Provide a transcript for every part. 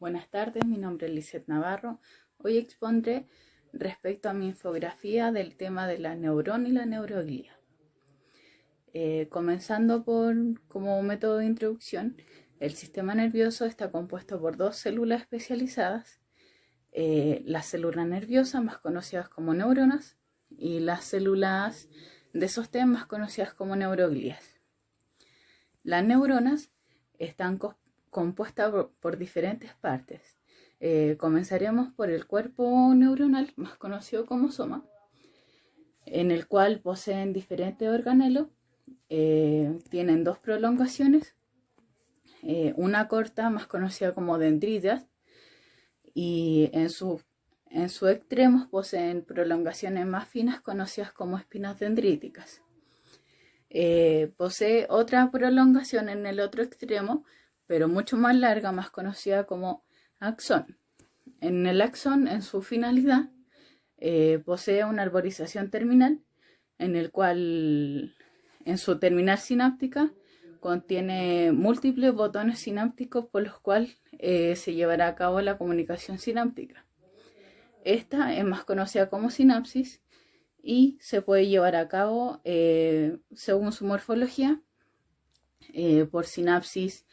Buenas tardes, mi nombre es Lizeth Navarro. Hoy expondré respecto a mi infografía del tema de la neurona y la neuroglía. Comenzando como método de introducción, el sistema nervioso está compuesto por dos células especializadas, las células nerviosas, más conocidas como neuronas, y las células de sostén, más conocidas como neuroglías. Las neuronas están compuestas por diferentes partes. Comenzaremos por el cuerpo neuronal, más conocido como soma, en el cual poseen diferentes organelos. Tienen dos prolongaciones, una corta, más conocida como dendritas, y en sus extremos poseen prolongaciones más finas conocidas como espinas dendríticas. Posee otra prolongación en el otro extremo, pero mucho más larga, más conocida como axón. En el axón, en su finalidad, posee una arborización terminal, en el cual, en su terminal sináptica, contiene múltiples botones sinápticos por los cuales se llevará a cabo la comunicación sináptica. Esta es más conocida como sinapsis y se puede llevar a cabo, según su morfología, por sinapsis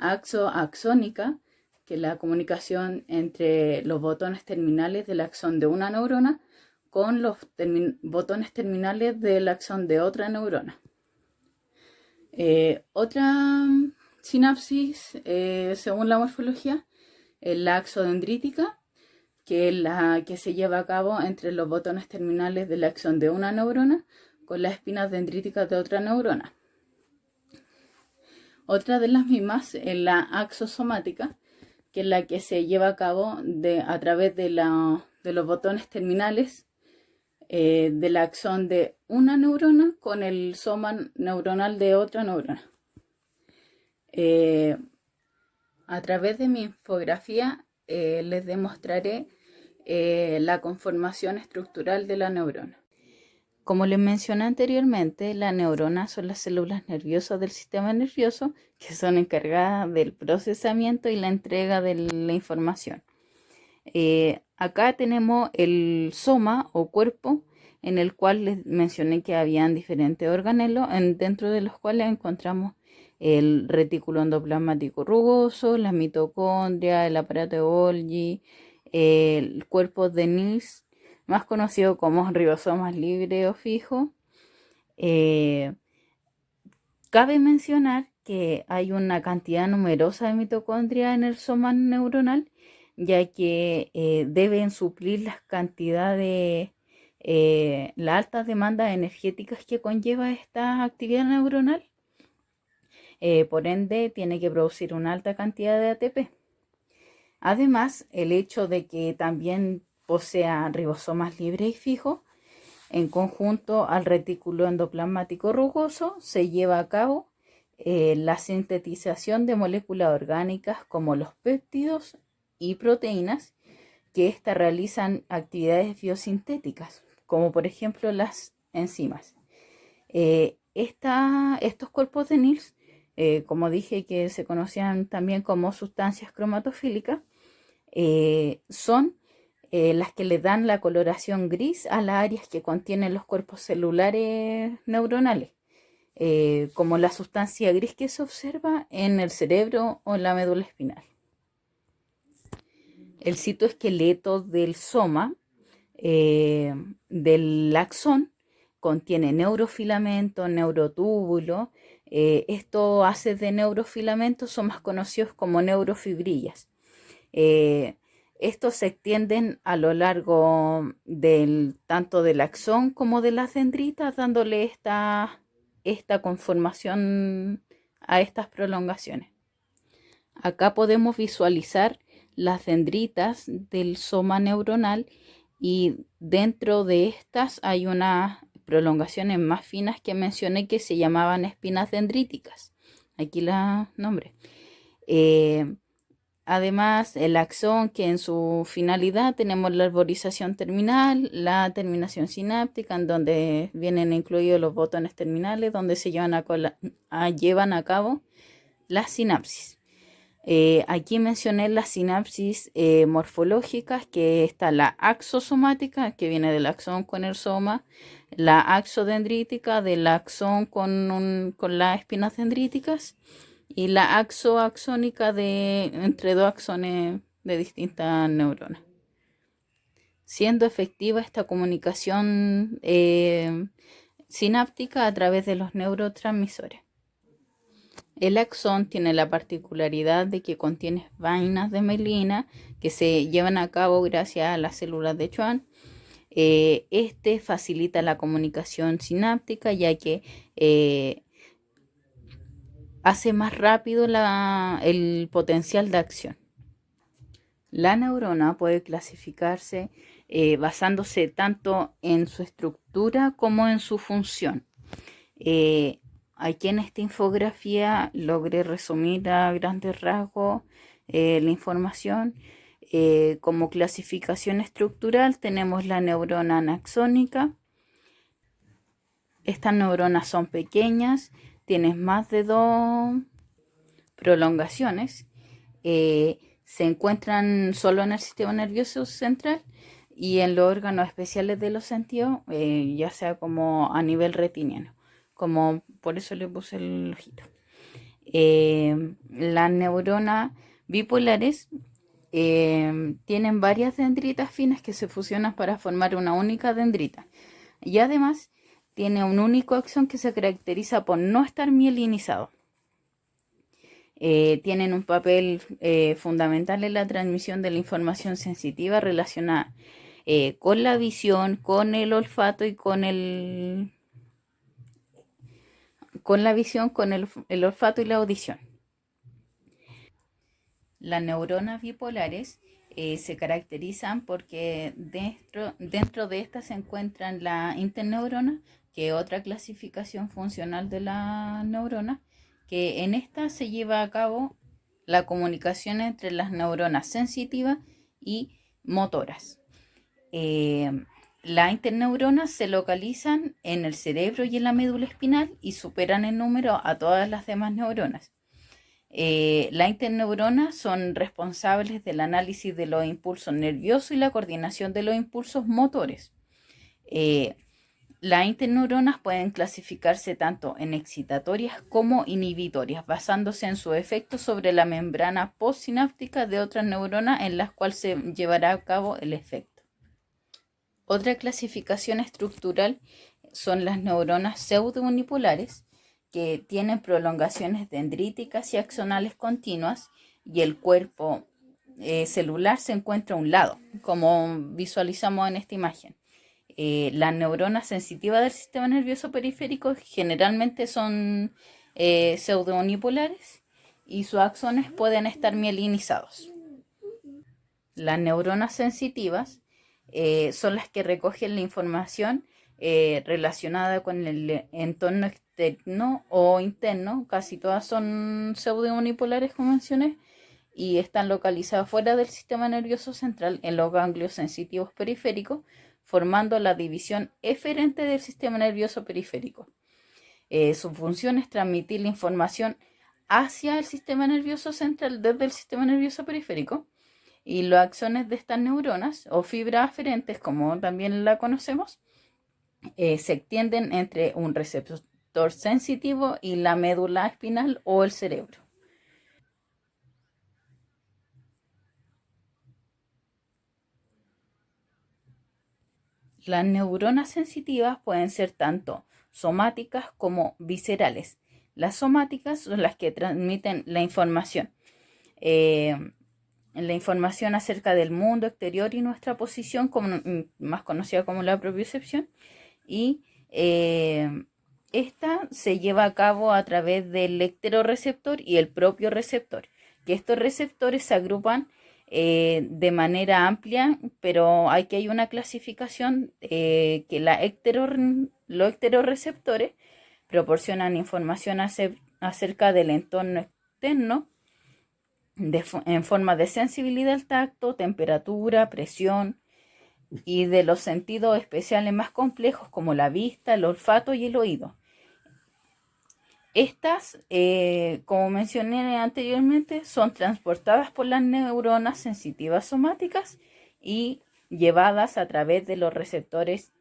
axónica, que es la comunicación entre los botones terminales del axón de una neurona con los botones terminales del axón de otra neurona. Otra sinapsis, según la morfología, es la axodendrítica, que es la que se lleva a cabo entre los botones terminales del axón de una neurona con las espinas dendríticas de otra neurona. Otra de las mismas es la axosomática, que es la que se lleva a cabo a través de los botones terminales del axón de una neurona con el soma neuronal de otra neurona. A través de mi infografía les demostraré la conformación estructural de la neurona. Como les mencioné anteriormente, las neuronas son las células nerviosas del sistema nervioso que son encargadas del procesamiento y la entrega de la información. Acá tenemos el soma o cuerpo, en el cual les mencioné que habían diferentes organelos, dentro de los cuales encontramos el retículo endoplasmático rugoso, la mitocondria, el aparato de Golgi, el cuerpo de Nils, más conocido como ribosomas libres o fijos. Cabe mencionar que hay una cantidad numerosa de mitocondria en el soma neuronal, ya que deben suplir las cantidades, las altas demandas energéticas que conlleva esta actividad neuronal. Por ende, tiene que producir una alta cantidad de ATP. Además, el hecho de que también posea ribosomas libres y fijos, en conjunto al retículo endoplasmático rugoso, se lleva a cabo la sintetización de moléculas orgánicas como los péptidos y proteínas, que éstas realizan actividades biosintéticas, como por ejemplo las enzimas. Estos cuerpos de Nils, como dije que se conocían también como sustancias cromatofílicas, son las que le dan la coloración gris a las áreas que contienen los cuerpos celulares neuronales, como la sustancia gris que se observa en el cerebro o en la médula espinal. El citoesqueleto del soma, del axón, contiene neurofilamento, neurotúbulo. Estos haces de neurofilamento son más conocidos como neurofibrillas. Estos se extienden a lo largo tanto del axón como de las dendritas, dándole esta conformación a estas prolongaciones. Acá podemos visualizar las dendritas del soma neuronal y dentro de estas hay unas prolongaciones más finas que mencioné que se llamaban espinas dendríticas. Aquí las nombré. Además, el axón, que en su finalidad tenemos la arborización terminal, la terminación sináptica, en donde vienen incluidos los botones terminales, donde se llevan a cabo las sinapsis. Aquí mencioné las sinapsis morfológicas, que está la axosomática, que viene del axón con el soma, la axodendrítica, del axón con las espinas dendríticas, y la axoaxónica entre dos axones de distintas neuronas. Siendo efectiva esta comunicación sináptica a través de los neurotransmisores. El axón tiene la particularidad de que contiene vainas de mielina que se llevan a cabo gracias a las células de Schwann. Este facilita la comunicación sináptica, ya que hace más rápido el potencial de acción. La neurona puede clasificarse basándose tanto en su estructura como en su función. Aquí en esta infografía logré resumir a grandes rasgos la información. Como clasificación estructural tenemos la neurona anaxónica. Estas neuronas son pequeñas, tienen más de 2 prolongaciones. Se encuentran solo en el sistema nervioso central y en los órganos especiales de los sentidos, ya sea como a nivel retiniano, como por eso le puse el ojito. Las neuronas bipolares tienen varias dendritas finas que se fusionan para formar una única dendrita, y además tiene un único axón que se caracteriza por no estar mielinizado. Tienen un papel fundamental en la transmisión de la información sensitiva relacionada con la visión, con el olfato y con el olfato y la audición. Las neuronas bipolares se caracterizan porque dentro de estas se encuentran la interneurona, que es otra clasificación funcional de la neurona, que en esta se lleva a cabo la comunicación entre las neuronas sensitivas y motoras. Las interneuronas se localizan en el cerebro y en la médula espinal y superan en número a todas las demás neuronas. Las interneuronas son responsables del análisis de los impulsos nerviosos y la coordinación de los impulsos motores. Las interneuronas pueden clasificarse tanto en excitatorias como inhibitorias, basándose en su efecto sobre la membrana postsináptica de otras neuronas en las cuales se llevará a cabo el efecto. Otra clasificación estructural son las neuronas pseudounipolares, que tienen prolongaciones dendríticas y axonales continuas, y el cuerpo celular se encuentra a un lado, como visualizamos en esta imagen. Las neuronas sensitivas del sistema nervioso periférico generalmente son pseudounipolares y sus axones pueden estar mielinizados. Las neuronas sensitivas son las que recogen la información relacionada con el entorno externo o interno. Casi todas son pseudounipolares, como mencioné, y están localizadas fuera del sistema nervioso central en los ganglios sensitivos periféricos, formando la división eferente del sistema nervioso periférico. Su función es transmitir la información hacia el sistema nervioso central desde el sistema nervioso periférico, y los axones de estas neuronas, o fibras aferentes como también la conocemos, se extienden entre un receptor sensitivo y la médula espinal o el cerebro. Las neuronas sensitivas pueden ser tanto somáticas como viscerales. Las somáticas son las que transmiten la información acerca del mundo exterior y nuestra posición, más conocida como la propiocepción, y esta se lleva a cabo a través del lecteroreceptor y el propio receptor, que estos receptores se agrupan de manera amplia, pero aquí hay una clasificación que los ecteroreceptores proporcionan información acerca del entorno externo en forma de sensibilidad al tacto, temperatura, presión, y de los sentidos especiales más complejos como la vista, el olfato y el oído. Estas, como mencioné anteriormente, son transportadas por las neuronas sensitivas somáticas y llevadas a través de los receptores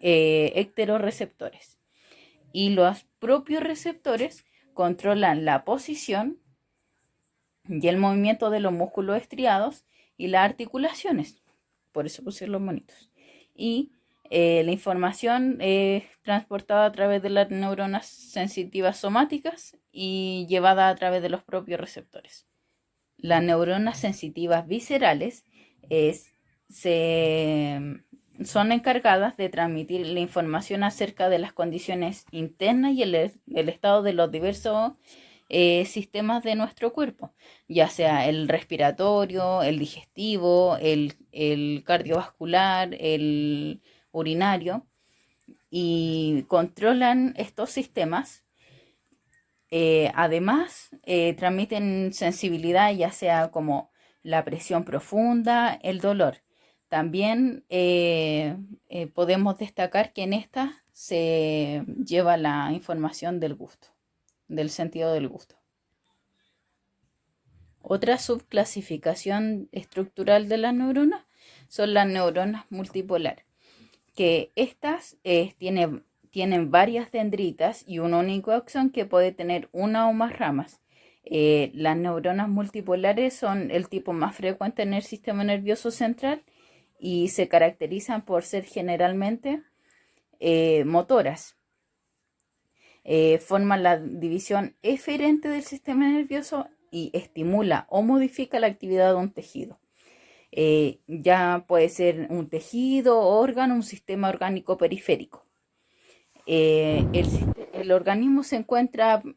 ectorreceptores. Y los propios receptores controlan la posición y el movimiento de los músculos estriados y las articulaciones. Por eso pusieron los monitos. Y la información es transportada a través de las neuronas sensitivas somáticas y llevada a través de los propios receptores. Las neuronas sensitivas viscerales son encargadas de transmitir la información acerca de las condiciones internas y el estado de los diversos sistemas de nuestro cuerpo, ya sea el respiratorio, el digestivo, el cardiovascular, el urinario, y controlan estos sistemas. Además, transmiten sensibilidad, ya sea como la presión profunda, el dolor. También podemos destacar que en esta se lleva la información del gusto, del sentido del gusto. Otra subclasificación estructural de las neuronas son las neuronas multipolar, que estas tienen varias dendritas y un único axón que puede tener una o más ramas. Las neuronas multipolares son el tipo más frecuente en el sistema nervioso central y se caracterizan por ser generalmente motoras. Forman la división eferente del sistema nervioso y estimula o modifica la actividad de un tejido. Ya puede ser un tejido, órgano, un sistema orgánico periférico. El organismo se encuentran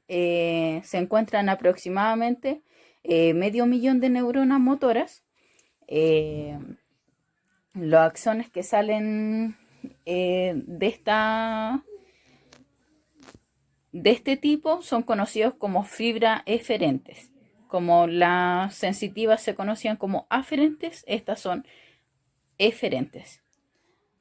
aproximadamente 500.000 de neuronas motoras. Los axones que salen de este tipo son conocidos como fibras eferentes. Como las sensitivas se conocían como aferentes, estas son eferentes.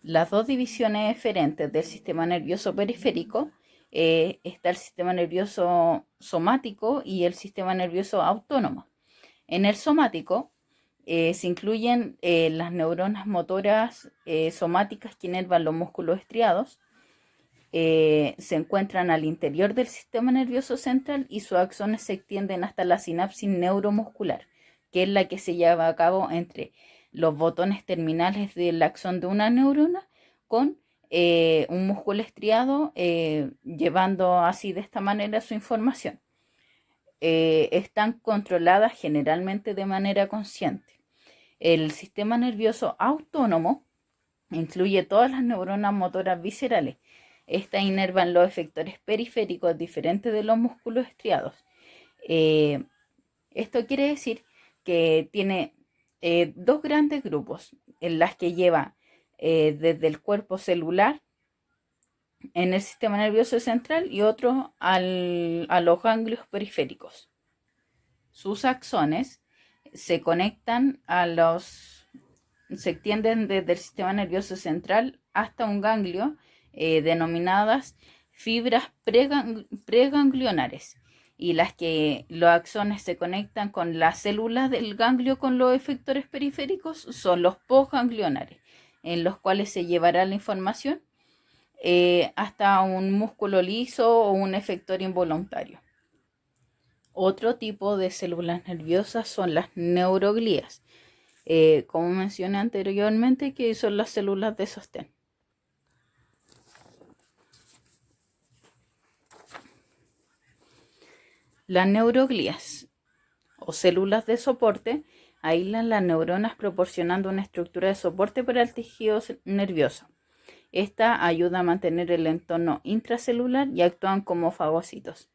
Las dos divisiones eferentes del sistema nervioso periférico está el sistema nervioso somático y el sistema nervioso autónomo. En el somático se incluyen las neuronas motoras somáticas que inervan los músculos estriados. Se encuentran al interior del sistema nervioso central y sus axones se extienden hasta la sinapsis neuromuscular, que es la que se lleva a cabo entre los botones terminales del axón de una neurona con un músculo estriado, llevando así de esta manera su información. Están controladas generalmente de manera consciente. El sistema nervioso autónomo incluye todas las neuronas motoras viscerales. Estas inervan los efectores periféricos diferentes de los músculos estriados. Esto quiere decir que tiene dos grandes grupos en las que lleva desde el cuerpo celular en el sistema nervioso central y otro a los ganglios periféricos. Sus axones se extienden desde el sistema nervioso central hasta un ganglio denominadas fibras preganglionares, y los axones se conectan con las células del ganglio con los efectores periféricos son los postganglionares, en los cuales se llevará la información hasta un músculo liso o un efector involuntario. Otro tipo de células nerviosas son las neuroglías, como mencioné anteriormente, que son las células de sostén. Las neuroglías o células de soporte aíslan las neuronas proporcionando una estructura de soporte para el tejido nervioso. Esta ayuda a mantener el entorno intracelular y actúan como fagocitos.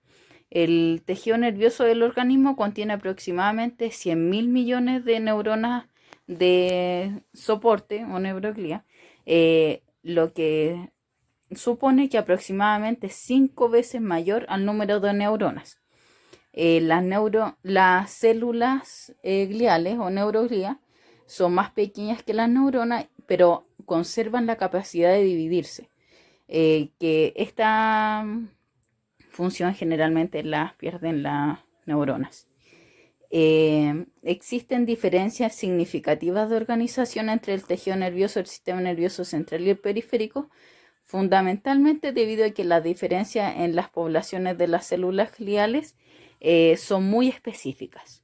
El tejido nervioso del organismo contiene aproximadamente 100.000 millones de neuronas de soporte o neuroglía, lo que supone que aproximadamente 5 veces mayor al número de neuronas. Las células gliales o neuroglía son más pequeñas que las neuronas, pero conservan la capacidad de dividirse, que esta función generalmente las pierden las neuronas. Existen diferencias significativas de organización entre el tejido nervioso, el sistema nervioso central y el periférico, fundamentalmente debido a que las diferencias en las poblaciones de las células gliales son muy específicas.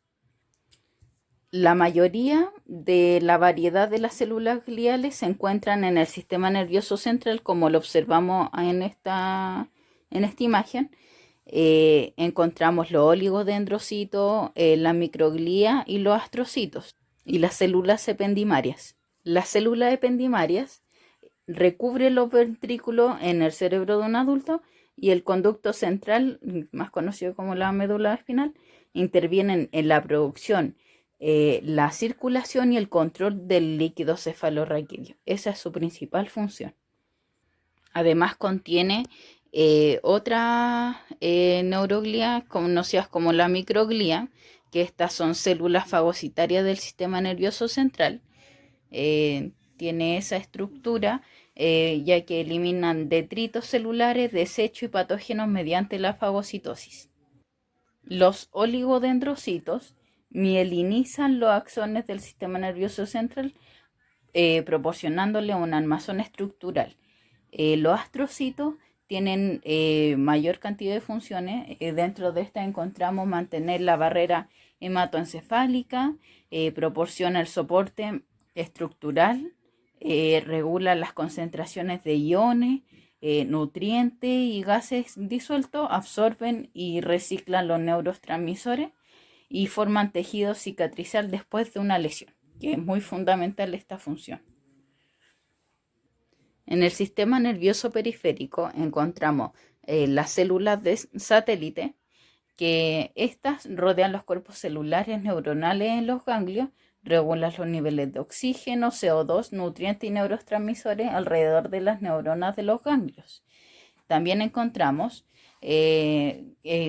La mayoría de la variedad de las células gliales se encuentran en el sistema nervioso central, como lo observamos en esta imagen. Encontramos los oligodendrocitos, la microglía y los astrocitos y las células ependimarias. Las células ependimarias recubren los ventrículos en el cerebro de un adulto y el conducto central, más conocido como la médula espinal, intervienen en la producción, la circulación y el control del líquido cefalorraquídeo. Esa es su principal función. Además contiene otras neuroglía conocidas como la microglía, que estas son células fagocitarias del sistema nervioso central. Tiene esa estructura ya que eliminan detritos celulares, desechos y patógenos mediante la fagocitosis. Los oligodendrocitos mielinizan los axones del sistema nervioso central, proporcionándole un armazón estructural. Los astrocitos tienen mayor cantidad de funciones. Dentro de esta encontramos mantener la barrera hematoencefálica, proporciona el soporte estructural, regula las concentraciones de iones, nutrientes y gases disueltos, absorben y reciclan los neurotransmisores y forman tejido cicatrizal después de una lesión, que es muy fundamental esta función. En el sistema nervioso periférico encontramos las células de satélite, que estas rodean los cuerpos celulares neuronales en los ganglios, regulan los niveles de oxígeno, CO2, nutrientes y neurotransmisores alrededor de las neuronas de los ganglios. También encontramos,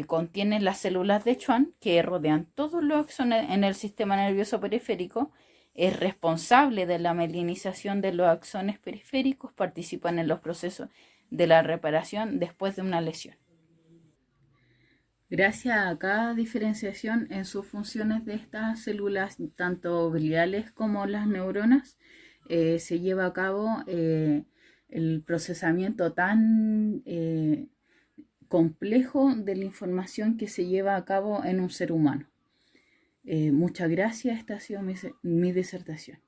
contienen las células de Schwann, que rodean todos los axones en el sistema nervioso periférico. Es responsable de la mielinización de los axones periféricos, participan en los procesos de la reparación después de una lesión. Gracias a cada diferenciación en sus funciones de estas células, tanto gliales como las neuronas, se lleva a cabo el procesamiento tan complejo de la información que se lleva a cabo en un ser humano. Muchas gracias, esta ha sido mi disertación.